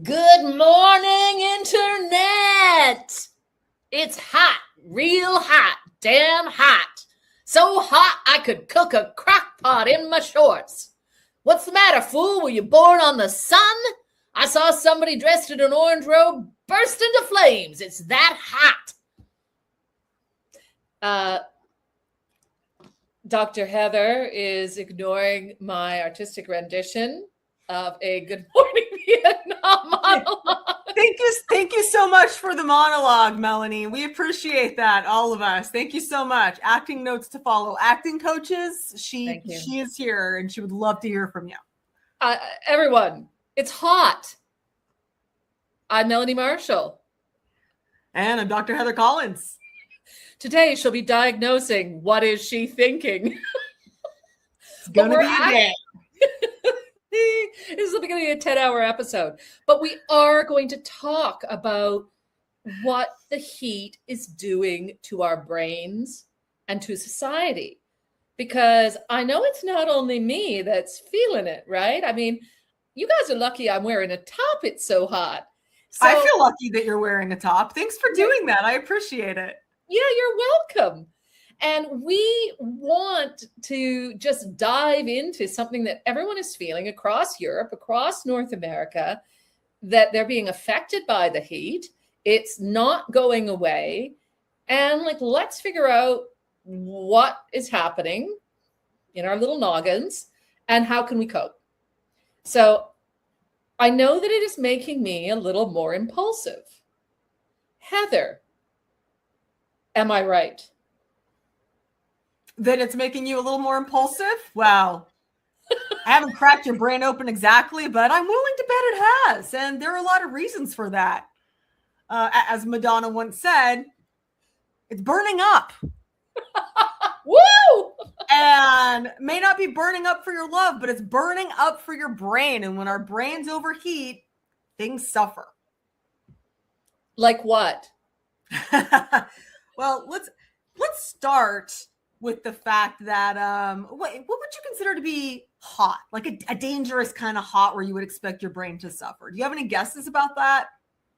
Good morning, Internet! It's hot, real hot, damn hot. So hot I could cook a crock pot in my shorts. What's the matter, fool? Were you born on the sun? I saw somebody dressed in an orange robe burst into flames. It's that hot. Dr. Heather is ignoring my artistic rendition of a Good Morning Vietnam monologue. Thank you so much for the monologue, Melanie. We appreciate that, all of us. Thank you so much. Acting notes to follow. Acting coaches, she is here and she would love to hear from you. Everyone, it's hot. I'm Melanie Marshall. And I'm Dr. Heather Collins. Today she'll be diagnosing what is she thinking. It's gonna be a day. This is the beginning of a 10-hour episode. But we are going to talk about what the heat is doing to our brains and to society. Because I know it's not only me that's feeling it, right? I mean, you guys are lucky I'm wearing a top. It's so hot. So, I feel lucky that you're wearing a top. Thanks for doing that. I appreciate it. Yeah, you're welcome. And we want to just dive into something that everyone is feeling across Europe, across North America, that they're being affected by the heat. It's not going away. And let's figure out what is happening in our little noggins and how can we cope. So I know that it is making me a little more impulsive. Heather, am I right? That it's making you a little more impulsive? Wow. I haven't cracked your brain open exactly, but I'm willing to bet it has. And there are a lot of reasons for that. As Madonna once said, it's burning up. Woo! And may not be burning up for your love, but it's burning up for your brain. And when our brains overheat, things suffer. Like what? Well, let's start with the fact that what would you consider to be hot, like a dangerous kind of hot where you would expect your brain to suffer? Do you have any guesses about that?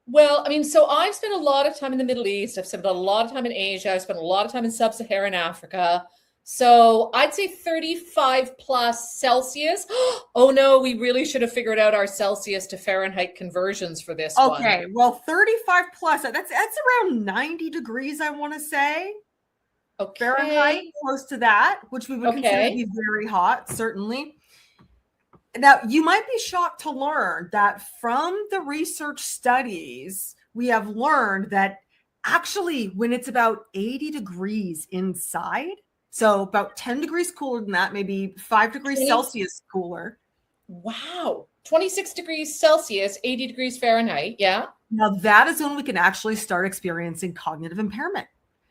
Well, I mean, so I've spent a lot of time in the Middle East. I've spent a lot of time in Asia. I've spent a lot of time in sub-Saharan Africa. So I'd say 35 plus Celsius. Oh no, we really should have figured out our Celsius to Fahrenheit conversions for this one. Okay, well, 35 plus, that's around 90 degrees, I want to say. Okay. Fahrenheit, close to that, which we would consider to be very hot, certainly. Now, you might be shocked to learn that from the research studies, we have learned that actually when it's about 80 degrees inside, so about 10 degrees cooler than that, maybe 5 degrees Celsius cooler. Wow. 26 degrees Celsius, 80 degrees Fahrenheit. Yeah. Now that is when we can actually start experiencing cognitive impairment.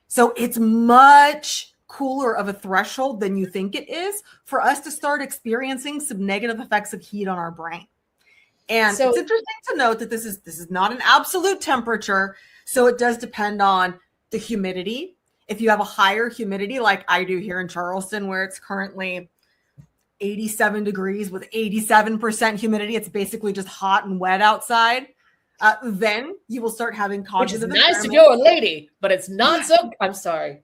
So it's much cooler of a threshold than you think it is for us to start experiencing some negative effects of heat on our brain. And so, it's interesting to note that this is not an absolute temperature. So it does depend on the humidity. If you have a higher humidity, like I do here in Charleston, where it's currently 87 degrees with 87% humidity, it's basically just hot and wet outside. Then you will start having cognitive impairment. Nice if you're a lady, but it's not so. I'm sorry.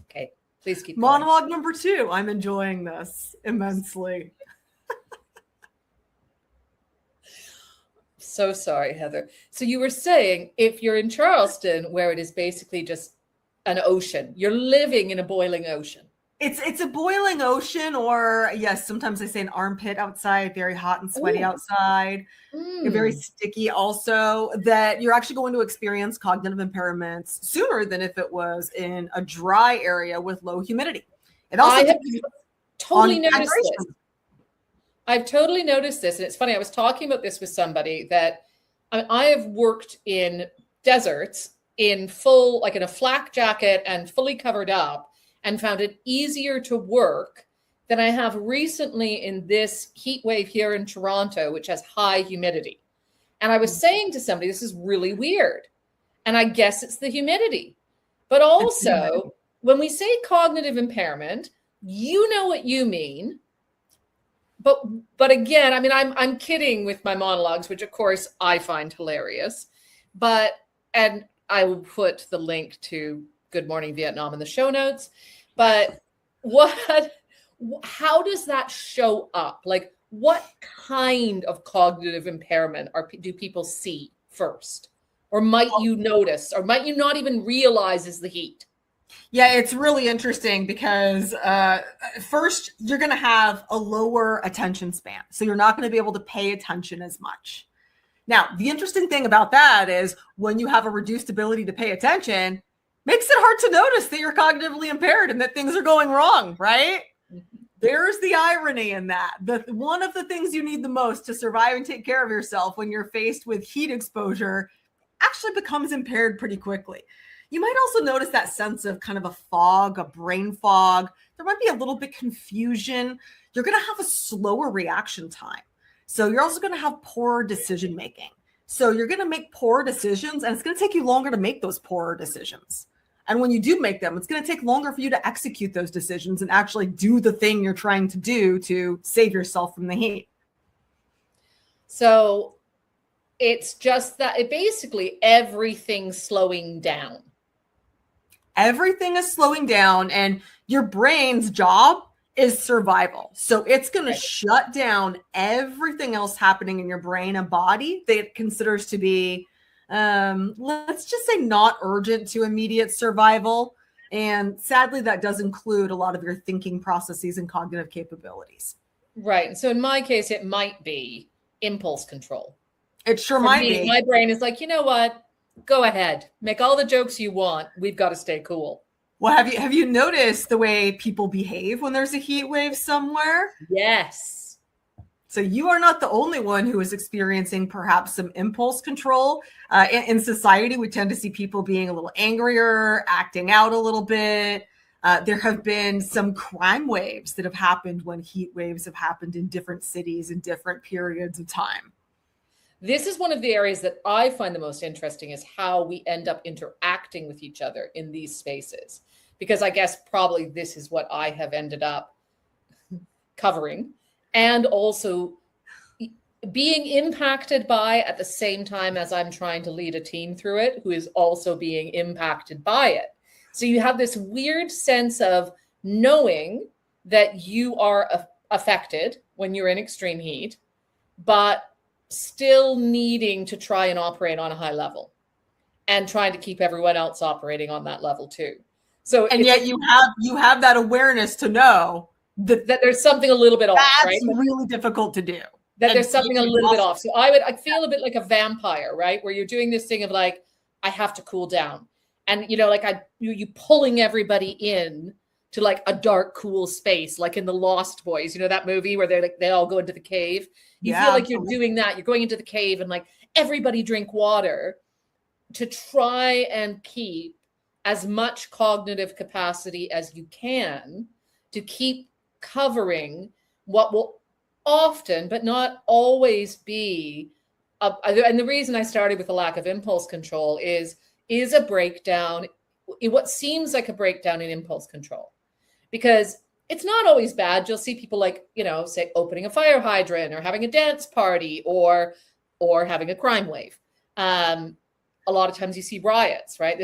Okay, please keep going. Monologue number 2. I'm enjoying this immensely. So sorry, Heather. So you were saying if you're in Charleston, where it is basically just an ocean, you're living in a boiling ocean. It's a boiling ocean, or yes, sometimes they say an armpit outside, very hot and sweaty outside, very sticky also, that you're actually going to experience cognitive impairments sooner than if it was in a dry area with low humidity. It also I have totally noticed this. I've totally noticed this. And it's funny, I was talking about this with somebody that I have worked in deserts in full, like in a flak jacket and fully covered up, and found it easier to work than I have recently in this heat wave here in Toronto, which has high humidity. And I was saying to somebody, this is really weird. And I guess it's the humidity. But also, when we say cognitive impairment, you know what you mean. but again, I mean, I'm kidding with my monologues, which of course I find hilarious, and I will put the link to Good Morning Vietnam in the show notes. But how does that show up? Like, what kind of cognitive impairment do people see first? Or might you notice, or might you not even realize is the heat? Yeah, it's really interesting because first, you're going to have a lower attention span. So you're not going to be able to pay attention as much. Now, the interesting thing about that is when you have a reduced ability to pay attention, makes it hard to notice that you're cognitively impaired and that things are going wrong, right? There's the irony in that. One of the things you need the most to survive and take care of yourself when you're faced with heat exposure actually becomes impaired pretty quickly. You might also notice that sense of kind of a fog, a brain fog. There might be a little bit confusion. You're going to have a slower reaction time. So you're also going to have poorer decision making. So you're going to make poor decisions, and it's going to take you longer to make those poorer decisions. And when you do make them, it's going to take longer for you to execute those decisions and actually do the thing you're trying to do to save yourself from the heat. So it's just that basically everything's slowing down. Everything is slowing down, and your brain's job is survival. So it's going to shut down everything else happening in your brain and body that it considers to be, let's just say, not urgent to immediate survival. And sadly, that does include a lot of your thinking processes and cognitive capabilities. Right. So in my case, it might be impulse control. It sure might be. My brain is like, you know what? Go ahead. Make all the jokes you want. We've got to stay cool. Well, have you noticed the way people behave when there's a heat wave somewhere? Yes. So you are not the only one who is experiencing perhaps some impulse control. In society, we tend to see people being a little angrier, acting out a little bit. There have been some crime waves that have happened when heat waves have happened in different cities in different periods of time. This is one of the areas that I find the most interesting, is how we end up interacting with each other in these spaces. Because I guess probably this is what I have ended up covering, and also being impacted by at the same time as I'm trying to lead a team through it, who is also being impacted by it. So you have this weird sense of knowing that you are affected when you're in extreme heat, but still needing to try and operate on a high level and trying to keep everyone else operating on that level too. So, and yet you have that awareness to know that there's something a little bit off, right? That's really difficult to do. That there's something a little bit off. So I feel a bit like a vampire, right? Where you're doing this thing of like, I have to cool down. And, you know, like you pulling everybody in to like a dark, cool space, like in the Lost Boys, you know, that movie where they all go into the cave. You feel like you're doing that. You're going into the cave and like everybody drink water to try and keep as much cognitive capacity as you can to keep covering what will often, but not always be, and the reason I started with a lack of impulse control is a breakdown, what seems like a breakdown in impulse control. Because it's not always bad. You'll see people like, you know, say opening a fire hydrant or having a dance party or having a crime wave. A lot of times you see riots, right?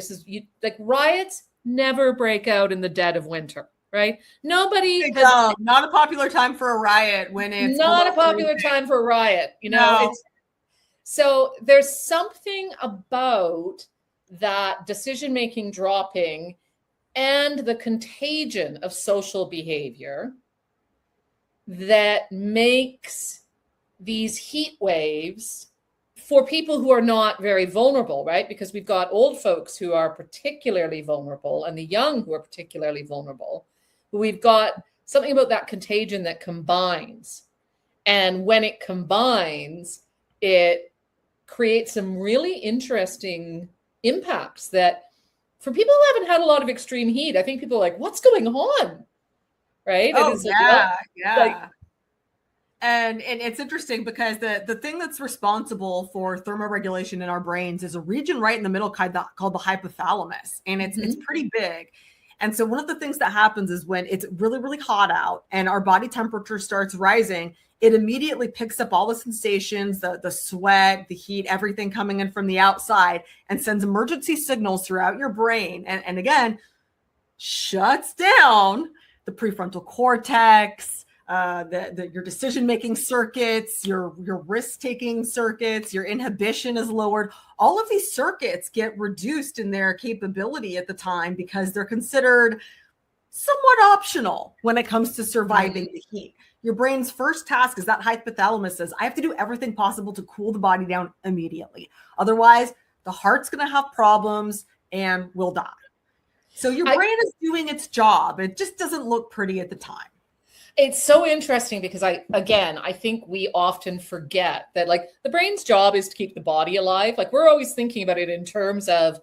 Like riots never break out in the dead of winter, right? Nobody has, not a popular time for a riot when it's not a popular time for a riot, you know. So there's something about that decision-making dropping and the contagion of social behavior that makes these heat waves for people who are not very vulnerable, right? Because we've got old folks who are particularly vulnerable and the young who are particularly vulnerable. We've got something about that contagion that combines. And when it combines, it creates some really interesting impacts that for people who haven't had a lot of extreme heat, I think people are like, what's going on? Right? Oh, yeah. And it's interesting because the thing that's responsible for thermoregulation in our brains is a region right in the middle called the hypothalamus. And it's pretty big. And so one of the things that happens is when it's really, really hot out and our body temperature starts rising, it immediately picks up all the sensations, the sweat, the heat, everything coming in from the outside, and sends emergency signals throughout your brain. And again, shuts down the prefrontal cortex, your decision-making circuits, your risk-taking circuits, your inhibition is lowered. All of these circuits get reduced in their capability at the time because they're considered somewhat optional when it comes to surviving the heat. Your brain's first task is that hypothalamus says, I have to do everything possible to cool the body down immediately. Otherwise, the heart's going to have problems and will die. So your brain is doing its job. It just doesn't look pretty at the time. It's so interesting because I think we often forget that like the brain's job is to keep the body alive. Like we're always thinking about it in terms of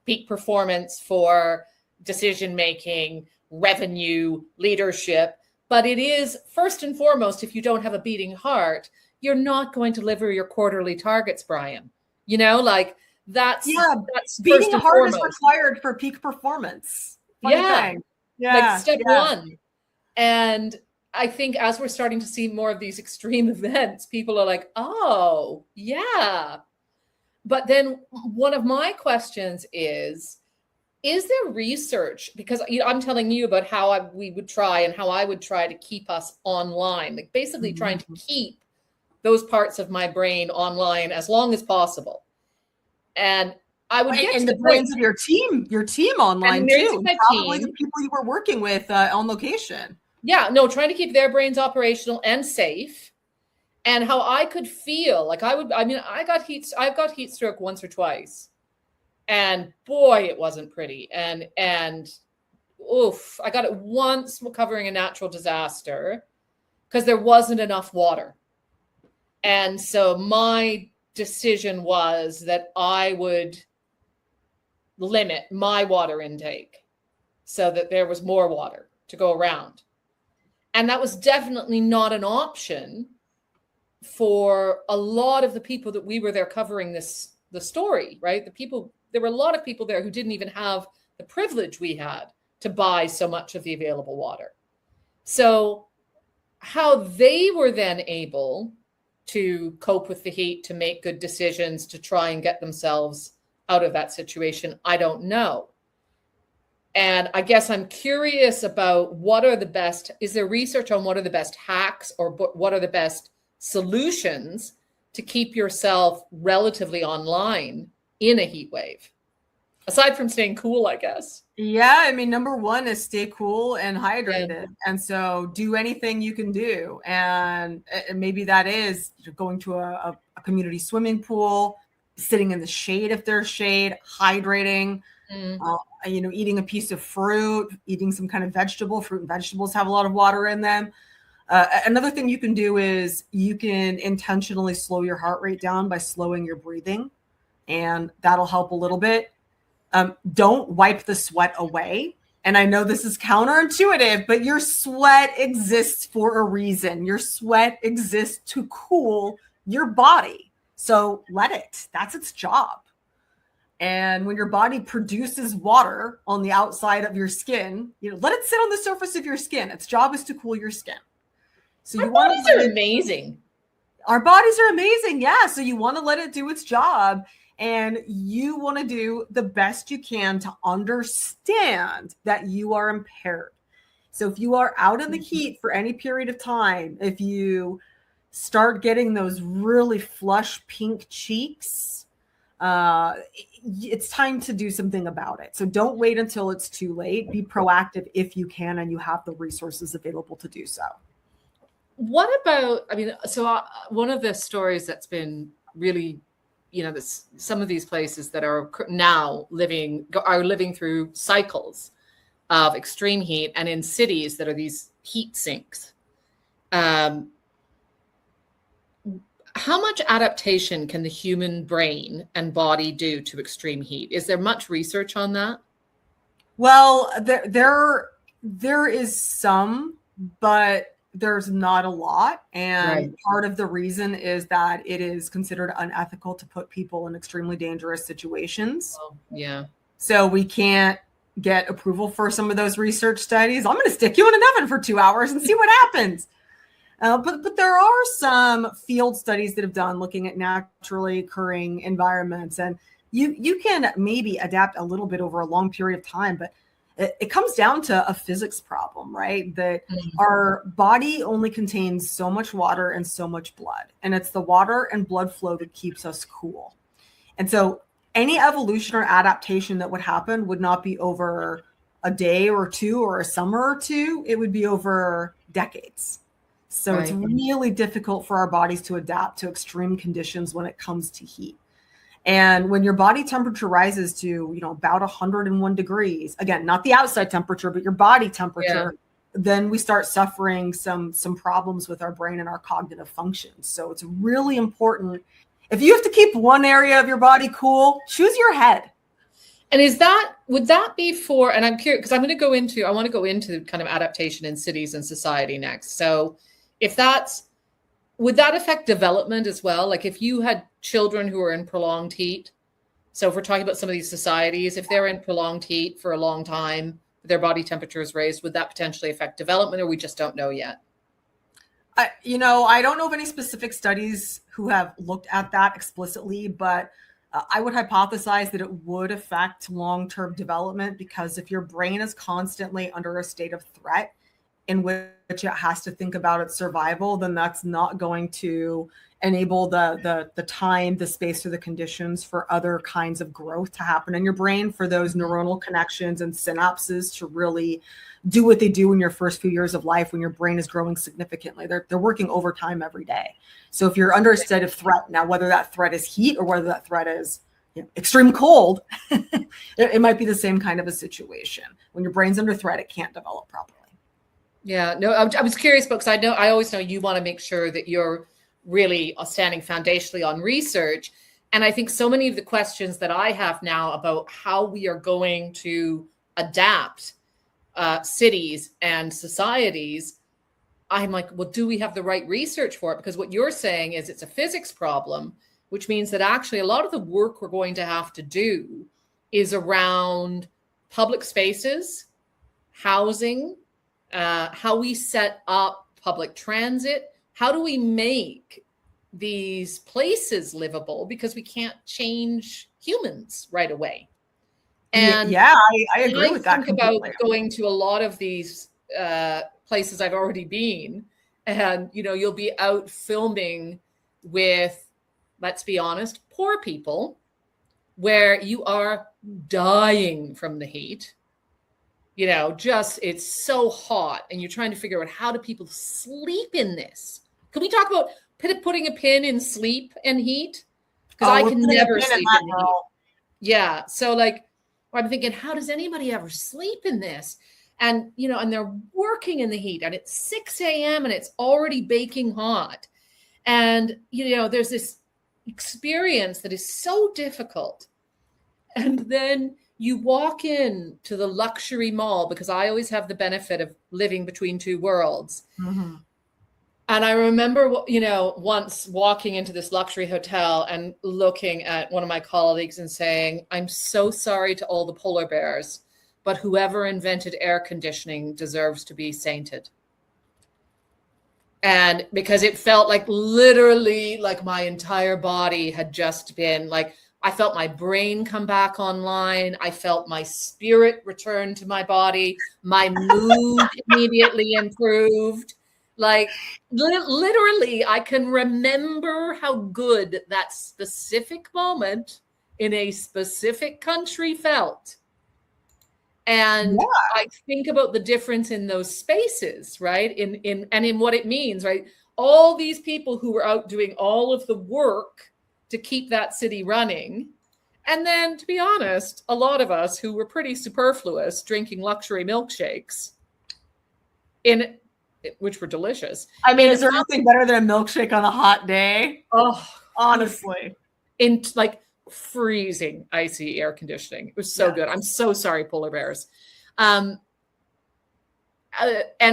peak performance for decision-making, revenue, leadership. But it is first and foremost, if you don't have a beating heart, you're not going to deliver your quarterly targets, Brian. You know, like that's beating a heart is required for peak performance. Like step one. And I think as we're starting to see more of these extreme events, people are like, oh, yeah. But then one of my questions is there research? Because I'm telling you about how we would try and how I would try to keep us online, like basically trying to keep those parts of my brain online as long as possible. And I would get the brains of your team online too. Probably the people you were working with on location. Yeah, no, trying to keep their brains operational and safe. And how I could feel like I've got heat stroke once or twice. And boy, it wasn't pretty. And oof, I got it once covering a natural disaster because there wasn't enough water. And so my decision was that I would limit my water intake so that there was more water to go around. And that was definitely not an option for a lot of the people that we were there covering the story, right? There were a lot of people there who didn't even have the privilege we had to buy so much of the available water. So how they were then able to cope with the heat, to make good decisions, to try and get themselves out of that situation, I don't know. And I guess I'm curious about is there research on what are the best hacks or what are the best solutions to keep yourself relatively online in a heat wave? Aside from staying cool, I guess. Yeah, I mean, number one is stay cool and hydrated. And so do anything you can do. And maybe that is going to a community swimming pool, sitting in the shade if there's shade, hydrating, eating a piece of fruit, eating some kind of vegetable. Fruit and vegetables have a lot of water in them. Another thing you can do is you can intentionally slow your heart rate down by slowing your breathing. And that'll help a little bit. Don't wipe the sweat away. And I know this is counterintuitive, but your sweat exists for a reason. Your sweat exists to cool your body. So let it. That's its job. And when your body produces water on the outside of your skin, let it sit on the surface of your skin. Its job is to cool your skin. So Our bodies are amazing. Our bodies are amazing. Yeah. So you want to let it do its job. And you want to do the best you can to understand that you are impaired. So if you are out in the heat for any period of time, if you start getting those really flush pink cheeks, it's time to do something about it. So don't wait until it's too late. Be proactive if you can and you have the resources available to do so. What about, one of the stories that's been really, some of these places that are now living through cycles of extreme heat, and in cities that are these heat sinks. How much adaptation can the human brain and body do to extreme heat? Is there much research on that? Well, there is some, but there's not a lot. And part of the reason is that it is considered unethical to put people in extremely dangerous situations. Oh, yeah. So we can't get approval for some of those research studies. I'm going to stick you in an oven for 2 hours and see what happens. But there are some field studies that have done looking at naturally occurring environments, and you can maybe adapt a little bit over a long period of time, but it comes down to a physics problem, right? That our body only contains so much water and so much blood, and it's the water and blood flow that keeps us cool. And so any evolution or adaptation that would happen would not be over a day or two or a summer or two. It would be over decades. So It's really difficult for our bodies to adapt to extreme conditions when it comes to heat. And when your body temperature rises to, about 101 degrees, again, not the outside temperature, but your body temperature, then we start suffering some problems with our brain and our cognitive functions. So it's really important. If you have to keep one area of your body cool, choose your head. And would that be for, and I'm curious, because I want to go into kind of adaptation in cities and society next. So would that affect development as well? Like if you had children who are in prolonged heat, so if we're talking about some of these societies, if they're in prolonged heat for a long time, their body temperature is raised, would that potentially affect development, or we just don't know yet? I don't know of any specific studies who have looked at that explicitly, but I would hypothesize that it would affect long-term development, because if your brain is constantly under a state of threat in which it has to think about its survival, then that's not going to enable the time, the space, or the conditions for other kinds of growth to happen in your brain, for those neuronal connections and synapses to really do what they do in your first few years of life when your brain is growing significantly. They're working overtime every day. So if you're under a state of threat, now whether that threat is heat or whether that threat is extreme cold, it might be the same kind of a situation. When your brain's under threat, it can't develop properly. Yeah, no, I was curious, because I always know you want to make sure that you're really standing foundationally on research. And I think so many of the questions that I have now about how we are going to adapt cities and societies, I'm like, well, do we have the right research for it? Because what you're saying is it's a physics problem, which means that actually a lot of the work we're going to have to do is around public spaces, housing, how we set up public transit. How do we make these places livable? Because we can't change humans right away. And I agree with that. Think about going to a lot of these places I've already been, and you'll be out filming with, let's be honest, poor people, where you are dying from the heat. It's so hot, and you're trying to figure out, how do people sleep in this? Can we talk about putting a pin in sleep and heat? Because I can never sleep in the heat. Yeah. So I'm thinking, how does anybody ever sleep in this? And, and they're working in the heat, and it's 6 a.m. and it's already baking hot. And, there's this experience that is so difficult. And then you walk in to the luxury mall, because I always have the benefit of living between two worlds. Mm-hmm. And I remember, once walking into this luxury hotel and looking at one of my colleagues and saying, I'm so sorry to all the polar bears, but whoever invented air conditioning deserves to be sainted. And because it felt literally like my entire body had just been I felt my brain come back online. I felt my spirit return to my body. My mood immediately improved. Literally, I can remember how good that specific moment in a specific country felt. And I think about the difference in those spaces, right? In what it means, right? All these people who were out doing all of the work to keep that city running. And then, to be honest, a lot of us who were pretty superfluous, drinking luxury milkshakes, which were delicious. I mean, is there anything better than a milkshake on a hot day? Oh, honestly. In freezing, icy air conditioning. It was so good. I'm so sorry, polar bears. And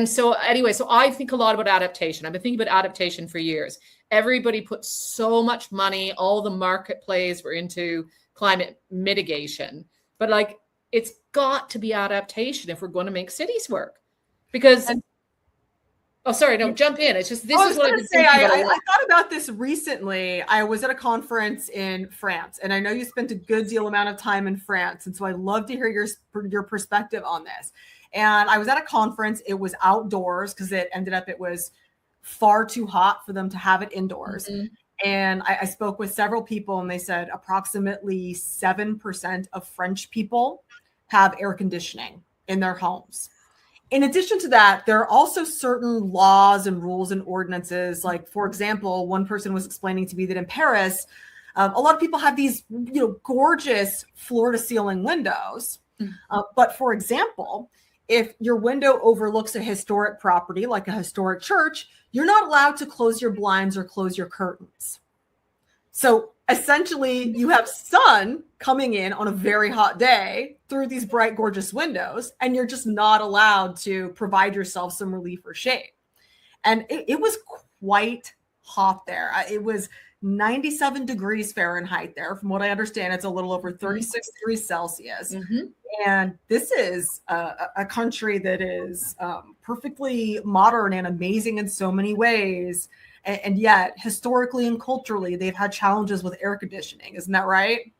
so anyway, so I think a lot about adaptation. I've been thinking about adaptation for years. Everybody puts so much money, all the market plays were into climate mitigation, but it's got to be adaptation if we're going to make cities work. Because Oh, sorry, no, jump in. It's just, this I is was what I've going been to say, thinking about. I thought about this recently. I was at a conference in France, and I know you spent a good deal amount of time in France. And so I'd love to hear your perspective on this. And I was at a conference. It was outdoors because it was far too hot for them to have it indoors. Mm-hmm. And I spoke with several people, and they said approximately 7% of French people have air conditioning in their homes. In addition to that, there are also certain laws and rules and ordinances. Like, for example, one person was explaining to me that in Paris, a lot of people have these, gorgeous floor-to-ceiling windows. But for example, if your window overlooks a historic property, like a historic church, you're not allowed to close your blinds or close your curtains. So essentially, you have sun coming in on a very hot day through these bright, gorgeous windows, and you're just not allowed to provide yourself some relief or shade. And it was quite hot there. It was 97 degrees Fahrenheit there. From what I understand, it's a little over 36 degrees Celsius. Mm-hmm. And this is a country that is perfectly modern and amazing in so many ways. And yet, historically and culturally, they've had challenges with air conditioning. Isn't that right?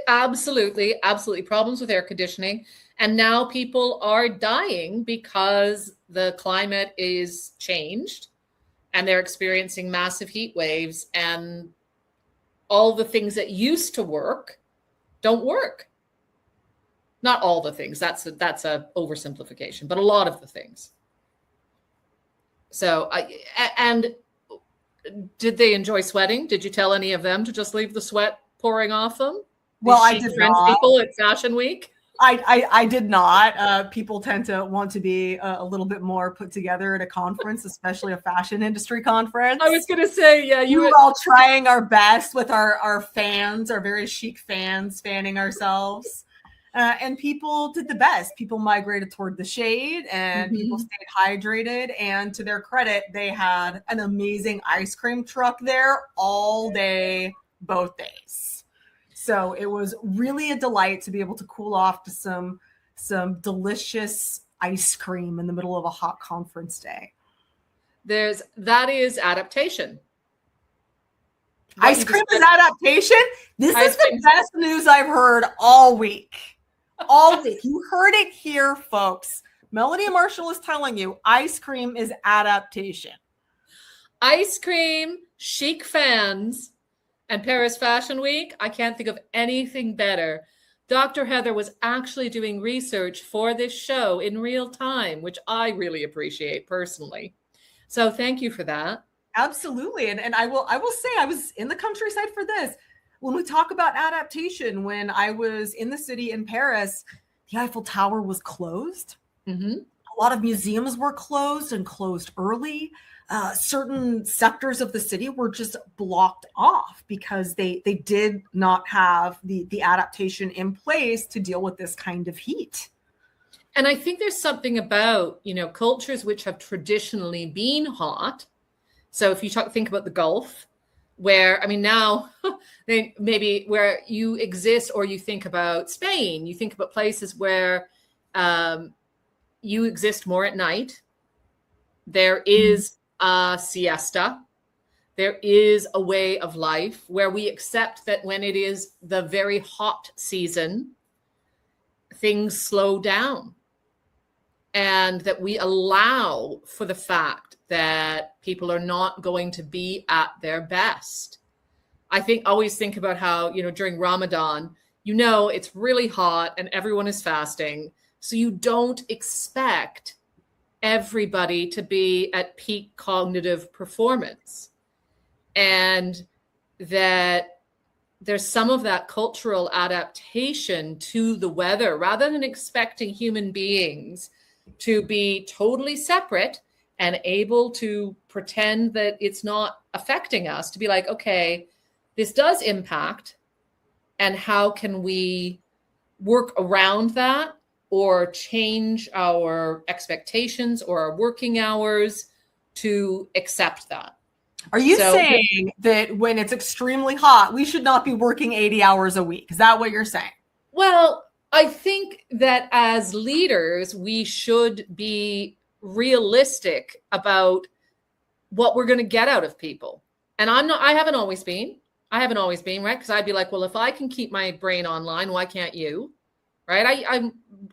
Absolutely problems with air conditioning. And now people are dying because the climate is changed and they're experiencing massive heat waves, and all the things that used to work don't work. Not all the things. That's a oversimplification, but a lot of the things. So and did they enjoy sweating? Did you tell any of them to just leave the sweat pouring off them? Well, I did not. People at Fashion Week? I did not. People tend to want to be a little bit more put together at a conference, especially a fashion industry conference. I was going to say, yeah. We were all trying our best with our fans, our very chic fans, fanning ourselves. And people did the best. People migrated toward the shade, and people stayed hydrated. And to their credit, they had an amazing ice cream truck there all day, both days. So it was really a delight to be able to cool off to some delicious ice cream in the middle of a hot conference day. That is adaptation. Ice cream is adaptation? This is the best news I've heard all week. All week. You heard it here, folks. Melody and Marshall is telling you ice cream is adaptation. Ice cream, chic fans, and Paris Fashion Week. I can't think of anything better. Dr. Heather was actually doing research for this show in real time, which I really appreciate personally. So thank you for that. Absolutely. And I will say I was in the countryside for this. When we talk about adaptation, when I was in the city in Paris, the Eiffel Tower was closed. Mm-hmm. A lot of museums were closed and closed early. Certain sectors of the city were just blocked off because they did not have the adaptation in place to deal with this kind of heat. And I think there's something about, cultures which have traditionally been hot. So if you think about the Gulf, where, now maybe where you exist, or you think about Spain, you think about places where you exist more at night. There is a siesta. There is a way of life where we accept that when it is the very hot season, things slow down, and that we allow for the fact that people are not going to be at their best. I always think about how, during Ramadan, it's really hot and everyone is fasting. So you don't expect everybody to be at peak cognitive performance. And that there's some of that cultural adaptation to the weather, rather than expecting human beings to be totally separate and able to pretend that it's not affecting us, to be like, okay, this does impact, and how can we work around that, or change our expectations or our working hours to accept that. Are you saying that when it's extremely hot, we should not be working 80 hours a week? Is that what you're saying? Well, I think that as leaders, we should be realistic about what we're going to get out of people. And I haven't always been, right? Because I'd be like, well, if I can keep my brain online, why can't you? Right?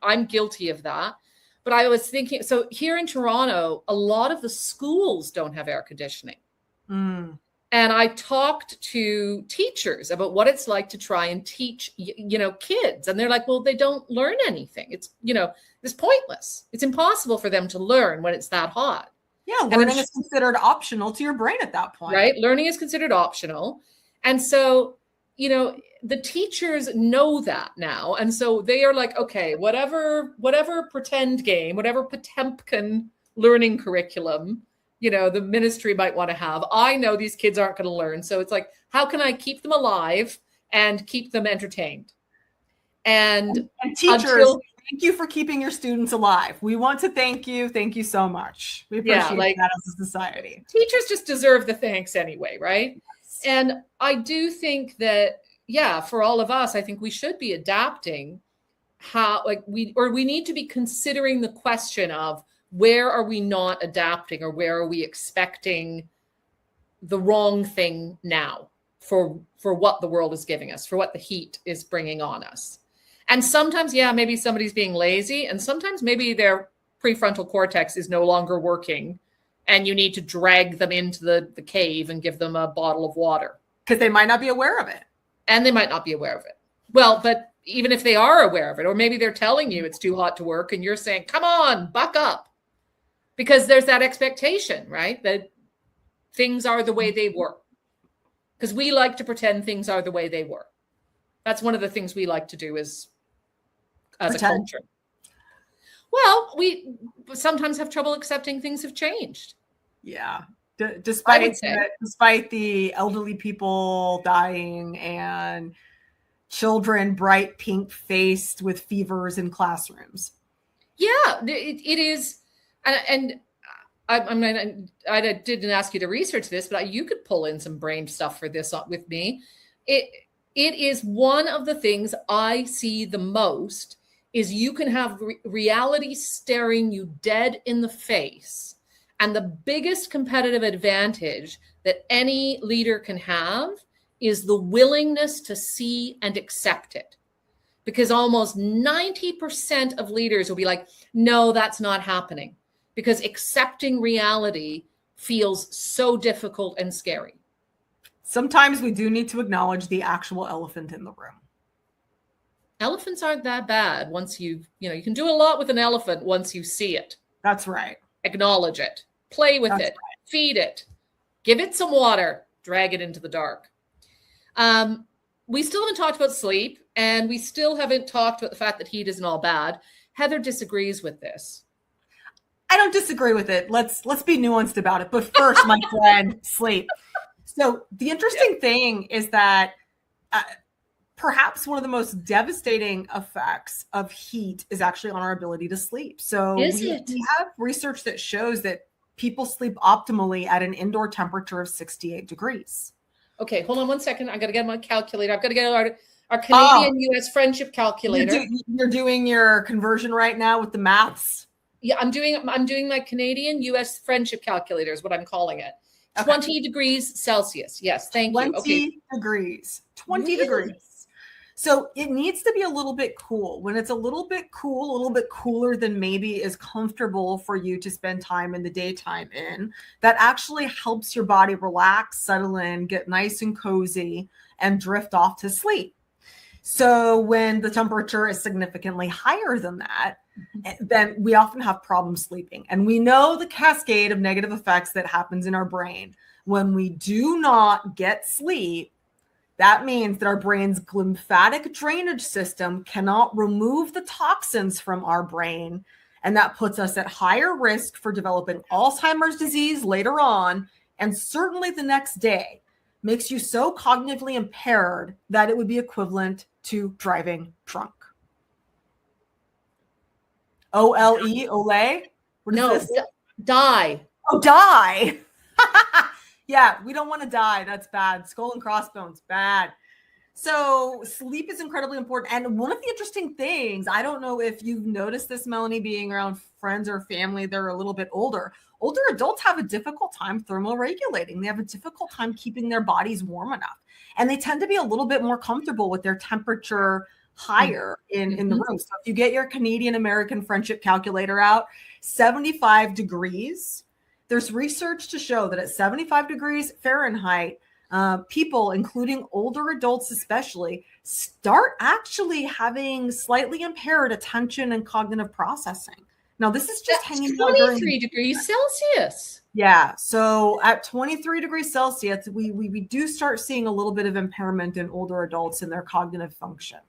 I'm guilty of that. But I was thinking, so here in Toronto, a lot of the schools don't have air conditioning. Mm. And I talked to teachers about what it's like to try and teach, kids. And they're like, well, they don't learn anything. It's, it's pointless. It's impossible for them to learn when it's that hot. Yeah, learning is considered optional to your brain at that point. Right? Learning is considered optional. And so, the teachers know that now. And so they are like, okay, whatever pretend game, whatever Potemkin learning curriculum, the ministry might want to have, I know these kids aren't going to learn. So it's like, how can I keep them alive and keep them entertained? And teachers, thank you for keeping your students alive. We want to thank you. Thank you so much. We appreciate that as a society. Teachers just deserve the thanks anyway, right? Yes. And I do think that, for all of us, I think we should be adapting how, we need to be considering the question of where are we not adapting, or where are we expecting the wrong thing now for what the world is giving us, for what the heat is bringing on us. And sometimes, maybe somebody's being lazy, and sometimes maybe their prefrontal cortex is no longer working and you need to drag them into the cave and give them a bottle of water. Because they might not be aware of it. And they might not be aware of it. Well, but even if they are aware of it, or maybe they're telling you it's too hot to work and you're saying, come on, buck up. Because there's that expectation, right? That things are the way they were. Because we like to pretend things are the way they were. That's one of the things we like to do as a culture. Well, we sometimes have trouble accepting things have changed. Yeah. Despite the elderly people dying and children bright pink faced with fevers in classrooms. Yeah, it is. And I didn't ask you to research this, but you could pull in some brain stuff for this with me. It is one of the things I see the most is you can have reality staring you dead in the face. And the biggest competitive advantage that any leader can have is the willingness to see and accept it. Because almost 90% of leaders will be like, no, that's not happening. Because accepting reality feels so difficult and scary. Sometimes we do need to acknowledge the actual elephant in the room. Elephants aren't that bad once you can do a lot with an elephant once you see it. That's right. Acknowledge it. Play with it. Right. Feed it. Give it some water. Drag it into the dark. We still haven't talked about sleep, and we still haven't talked about the fact that heat isn't all bad. Heather disagrees with this. I don't disagree with it. Let's be nuanced about it. But first, my friend, sleep. So the interesting thing is that perhaps one of the most devastating effects of heat is actually on our ability to sleep. So we have research that shows that people sleep optimally at an indoor temperature of 68 degrees. Okay, hold on one second. I got to get my calculator. I've got to get our Canadian-US friendship calculator. You're doing your conversion right now with the maths? Yeah, I'm doing my Canadian-US friendship calculator is what I'm calling it. Okay. 20 degrees Celsius. Yes, thank you. 20 degrees. 20 degrees. So it needs to be a little bit cool. When it's a little bit cool, a little bit cooler than maybe is comfortable for you to spend time in the daytime in, that actually helps your body relax, settle in, get nice and cozy, and drift off to sleep. So when the temperature is significantly higher than that, then we often have problems sleeping. And we know the cascade of negative effects that happens in our brain. When we do not get sleep, that means that our brain's lymphatic drainage system cannot remove the toxins from our brain. And that puts us at higher risk for developing Alzheimer's disease later on. And certainly the next day makes you so cognitively impaired that it would be equivalent to driving drunk. O-L-E, Ole? No, die. Oh, die. Yeah, we don't want to die. That's bad. Skull and crossbones, bad. So sleep is incredibly important. And one of the interesting things, I don't know if you've noticed this, Melanie, being around friends or family, they're a little bit older. Older adults have a difficult time thermoregulating. They have a difficult time keeping their bodies warm enough. And they tend to be a little bit more comfortable with their temperature higher in the room. So if you get your Canadian American friendship calculator out, 75 degrees, there's research to show that at 75 degrees Fahrenheit, people, including older adults especially, start actually having slightly impaired attention and cognitive processing. Now, this is just hanging out during 23 degrees Celsius. Yeah. So at 23 degrees Celsius, we do start seeing a little bit of impairment in older adults in their cognitive function.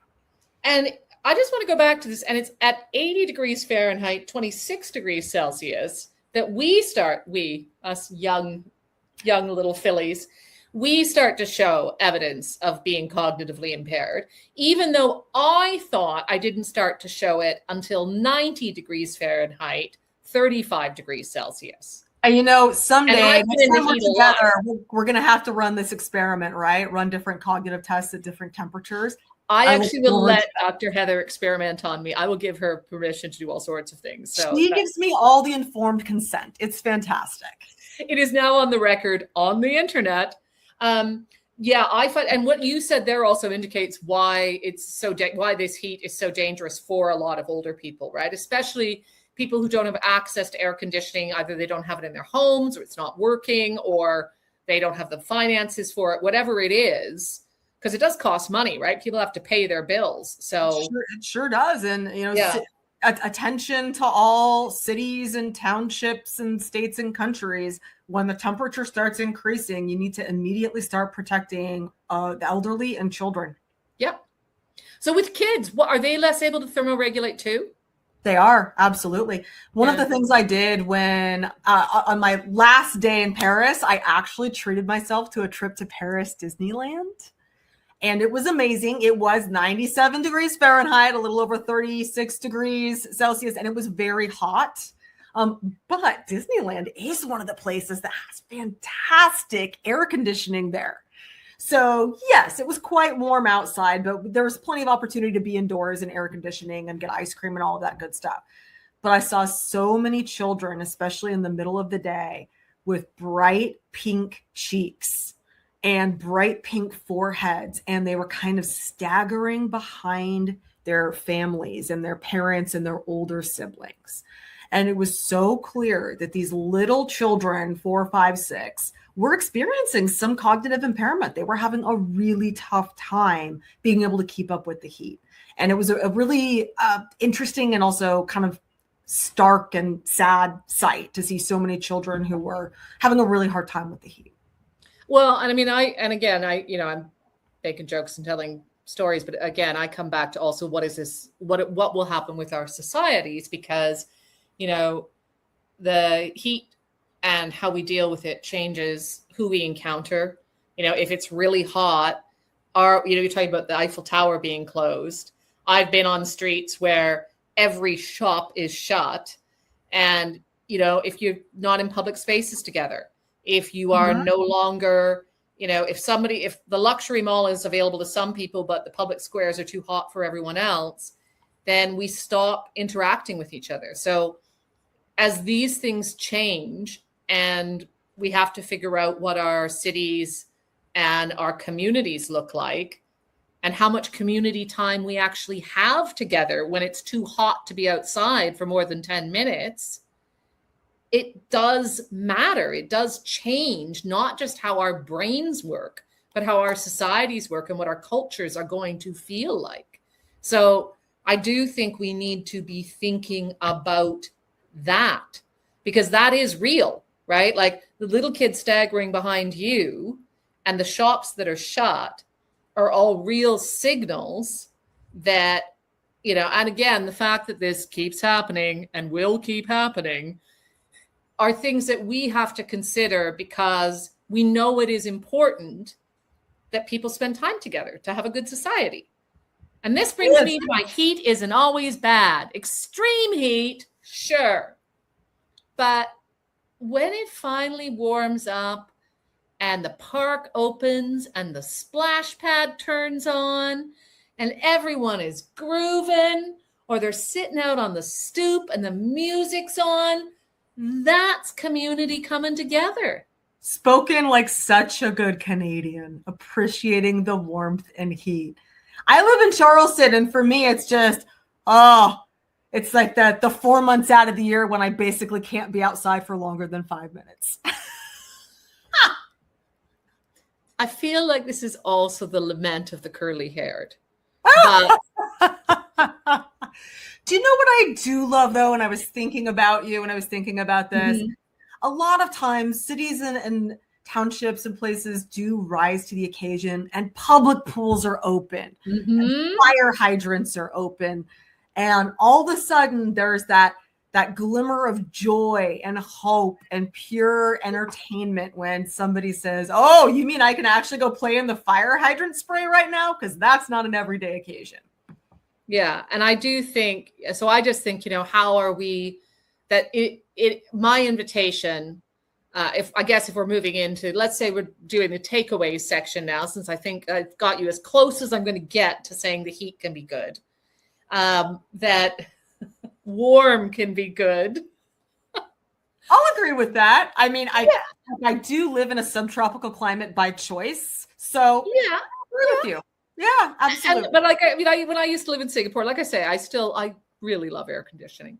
And I just want to go back to this, and it's at 80 degrees Fahrenheit, 26 degrees Celsius, that us young little fillies, we start to show evidence of being cognitively impaired, even though I thought I didn't start to show it until 90 degrees Fahrenheit, 35 degrees Celsius. And someday, next time we're together, we're going to have to run this experiment, right? Run different cognitive tests at different temperatures. I actually will let Dr. Heather experiment on me. I will give her permission to do all sorts of things. So she gives me all the informed consent. It's fantastic. It is now on the record on the internet. I find, and what you said there also indicates why why this heat is so dangerous for a lot of older people, right? Especially people who don't have access to air conditioning. Either they don't have it in their homes, or it's not working, or they don't have the finances for it, whatever it is, because it does cost money, right? People have to pay their bills. So it sure does. And, attention to all cities and townships and states and countries. When the temperature starts increasing, you need to immediately start protecting the elderly and children. Yep. So with kids, are they less able to thermoregulate too? They are, absolutely. One of the things I did when on my last day in Paris, I actually treated myself to a trip to Paris Disneyland. And it was amazing. It was 97 degrees Fahrenheit, a little over 36 degrees Celsius, and it was very hot. But Disneyland is one of the places that has fantastic air conditioning there. So yes, it was quite warm outside, but there was plenty of opportunity to be indoors in air conditioning and get ice cream and all of that good stuff. But I saw so many children, especially in the middle of the day, with bright pink cheeks and bright pink foreheads, and they were kind of staggering behind their families and their parents and their older siblings. And it was so clear that these little children, 4, 5, 6, were experiencing some cognitive impairment. They were having a really tough time being able to keep up with the heat. And it was a really interesting and also kind of stark and sad sight to see so many children who were having a really hard time with the heat. Well, and I mean, I'm making jokes and telling stories, but again, I come back to also what will happen with our societies, because, the heat and how we deal with it changes who we encounter. If it's really hot, you're talking about the Eiffel Tower being closed. I've been on streets where every shop is shut. And, if you're not in public spaces together, if you are no longer, if the luxury mall is available to some people, but the public squares are too hot for everyone else, then we stop interacting with each other. So as these things change, and we have to figure out what our cities and our communities look like, and how much community time we actually have together when it's too hot to be outside for more than 10 minutes, it does matter. It does change not just how our brains work, but how our societies work and what our cultures are going to feel like. So I do think we need to be thinking about that, because that is real, right? Like the little kid staggering behind you and the shops that are shut are all real signals that, and again, the fact that this keeps happening and will keep happening are things that we have to consider, because we know it is important that people spend time together to have a good society. And this brings me to my heat isn't always bad. Extreme heat, sure. But when it finally warms up and the park opens and the splash pad turns on and everyone is grooving, or they're sitting out on the stoop and the music's on, that's community coming together. Spoken like such a good Canadian, appreciating the warmth and heat. I live in Charleston, and for me, it's just, it's like the 4 months out of the year when I basically can't be outside for longer than 5 minutes. I feel like this is also the lament of the curly-haired. Do you know what I do love, though, when I was thinking about you, when I was thinking about this? Mm-hmm. A lot of times, cities and townships and places do rise to the occasion, and public pools are open, and fire hydrants are open, and all of a sudden, there's that glimmer of joy and hope and pure entertainment when somebody says, "Oh, you mean I can actually go play in the fire hydrant spray right now?" Because that's not an everyday occasion. Yeah. And I do think, so I just think, how are we, that my invitation, if we're moving into, let's say we're doing the takeaways section now, since I think I've got you as close as I'm going to get to saying the heat can be good, that warm can be good. I'll agree with that. I mean, I do live in a subtropical climate by choice. So I agree with you. Yeah, absolutely. But when I used to live in Singapore, like I say, I really love air conditioning.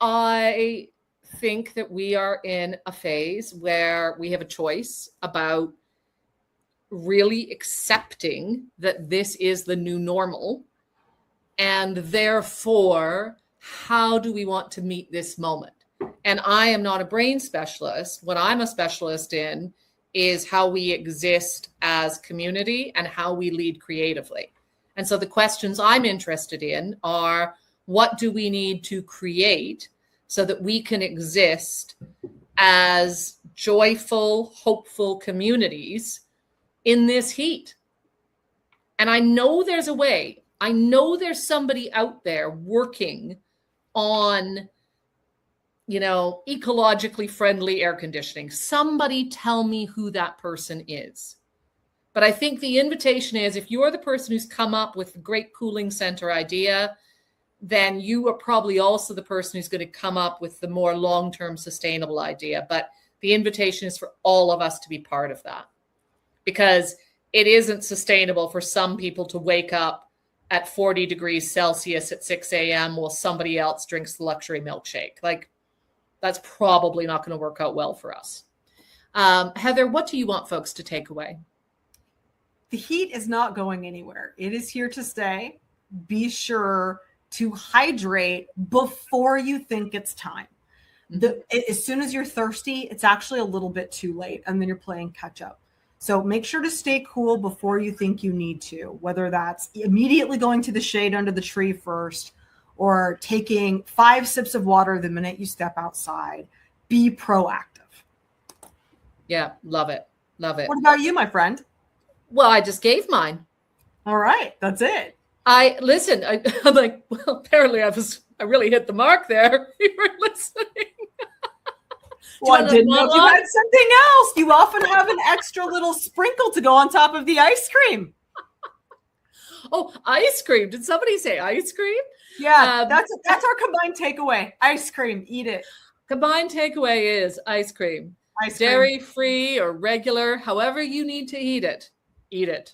I think that we are in a phase where we have a choice about really accepting that this is the new normal. And therefore, how do we want to meet this moment? And I am not a brain specialist. What I'm a specialist in is how we exist as community and how we lead creatively. And so the questions I'm interested in are, what do we need to create so that we can exist as joyful, hopeful communities in this heat? And I know there's a way. I know there's somebody out there working on, ecologically friendly air conditioning. Somebody tell me who that person is. But I think the invitation is, if you're the person who's come up with the great cooling center idea, then you are probably also the person who's going to come up with the more long-term sustainable idea. But the invitation is for all of us to be part of that, because it isn't sustainable for some people to wake up at 40 degrees Celsius at 6 a.m. while somebody else drinks the luxury milkshake. Like, that's probably not going to work out well for us. Heather, what do you want folks to take away? The heat is not going anywhere. It is here to stay. Be sure to hydrate before you think it's time. As soon as you're thirsty, it's actually a little bit too late, and then you're playing catch up. So make sure to stay cool before you think you need to, whether that's immediately going to the shade under the tree first, or taking 5 sips of water the minute you step outside. Be proactive. Yeah, love it. Love it. What about you, my friend? Well, I just gave mine. All right, that's it. I'm like, well, apparently I really hit the mark there. You were listening. Well, I didn't know if you had something else. You often have an extra little sprinkle to go on top of the ice cream. Oh, ice cream. Did somebody say ice cream? Yeah, that's our combined takeaway. Ice cream. Eat it. Combined takeaway is ice cream. Dairy-free or regular, however you need to eat it. Eat it.